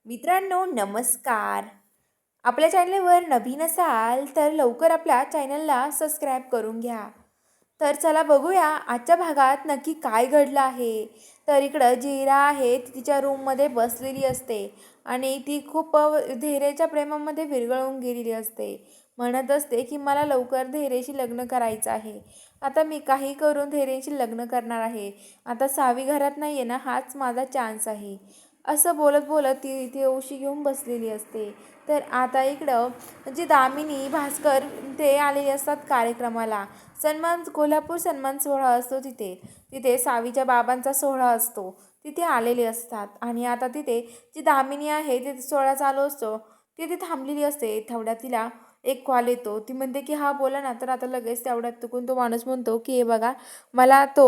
मित्रांनो नमस्कार. आपल्या चॅनलवर नवीन असाल तर लवकर आपल्या चॅनलला सबस्क्राईब करून घ्या. तर चला बघूया आजच्या भागात नक्की काय घडलं आहे. तर इकडं जीरा आहे ती तिच्या रूममध्ये बसलेली असते आणि ती खूप धैर्याच्या प्रेमामध्ये विरघळून गेलेली असते. म्हणत असते की मला लवकर धैर्याशी लग्न करायचं आहे. आता मी काही करून धैर्याशी लग्न करणार आहे. आता सावी घरात नाही आहे ना, हाच माझा चान्स आहे. असं बोलत बोलत ती इथे उशी घेऊन बसलेली असते. तर आता इकडं जी दामिनी भास्कर ते आलेले असतात कार्यक्रमाला. कोल्हापूर सन्मान सोहळा असतो तिथे. तिथे सावीच्या बाबांचा सोहळा असतो. तिथे आलेले असतात आणि आता तिथे जी दामिनी आहे तिथे सोहळा चालू असतो. तिथे थांबलेली असते. तेवढ्यात तिला एक कॉल येतो. ती म्हणते की हा बोला ना. तर आता लगेच तेवढ्यात चुकून तो माणूस म्हणतो की हे बघा, मला तो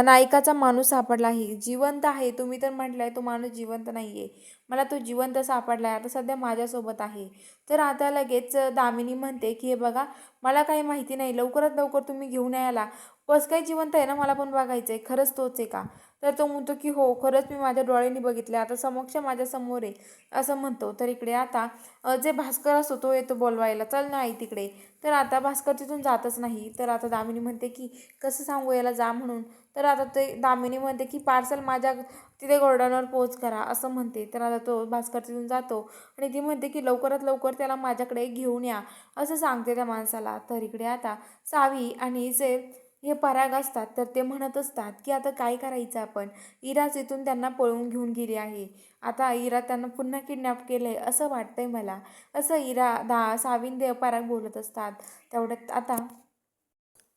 नायकाचा माणूस सापडला आहे, जिवंत आहे. तुम्ही तर म्हटलाय तो माणूस जिवंत नाही आहे. मला तो जिवंत सापडला आहे, आता सध्या माझ्यासोबत आहे. तर आता लगेच दामिनी म्हणते की हे बघा, मला काही माहिती नाही, लवकरात लवकर तुम्ही घेऊन यायला. बस काही जिवंत आहे ना, मला पण बघायचं आहे, खरंच तोच आहे का? तर तो म्हणतो की हो, खरंच मी माझ्या डोळ्यांनी बघितलं, आता समक्ष माझ्यासमोर आहे असं म्हणतो. तर इकडे आता जे भास्कर असतो तो येतो बोलवायला, चल नाही तिकडे. तर आता भास्कर तिथून जातच नाही. तर आता दामिनी म्हणते की कसं सांगू याला जा म्हणून. तर आता ते दामिनी म्हणते की पार्सल माझ्या तिथे गोडाऊनवर पोच करा असं म्हणते. तर आता तो भास्कर तिथून जातो आणि ती म्हणते की लवकरात लवकर त्याला माझ्याकडे घेऊन या असं सांगते त्या माणसाला. तर इकडे आता सावी आणि जे हे पराग असतात तर ते म्हणत असतात की आता काय करायचं आपण. इराच इथून त्यांना पळवून घेऊन गेली आहे. आता इरा त्यांना पुन्हा किडनॅप केलं आहे असं वाटतंय मला, असं सावीन पराग बोलत असतात. तेवढ्यात आता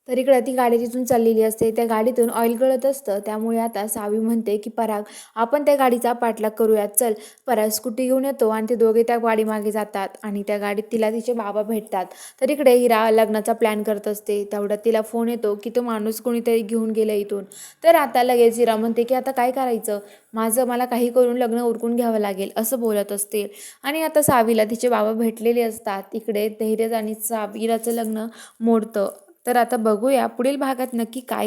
तर इकडं ती गाडी तिथून चाललेली असते. त्या गाडीतून ऑइल गळत असतं. त्यामुळे आता सावी म्हणते की पराग, आपण त्या गाडीचा पाठलाग करूयात, चल. पराग स्कूटी घेऊन येतो आणि ते दोघे त्या गाडीमागे जातात आणि त्या गाडीत तिला तिचे बाबा भेटतात. तर इकडे हिरा लग्नाचा प्लॅन करत असते. तेवढ्यात तिला फोन येतो की तो माणूस कोणीतरी घेऊन गेला इथून. तर आता लगेच हिरा म्हणते की आता काय करायचं, मला काही करून लग्न उरकून घ्यावं लागेल असं बोलत असते. आणि आता सावीला तिचे बाबा भेटलेले असतात. इकडे धैर्य आणि हिराचं लग्न मोडतं. तर आता बघूया पुढील भागात नक्की काय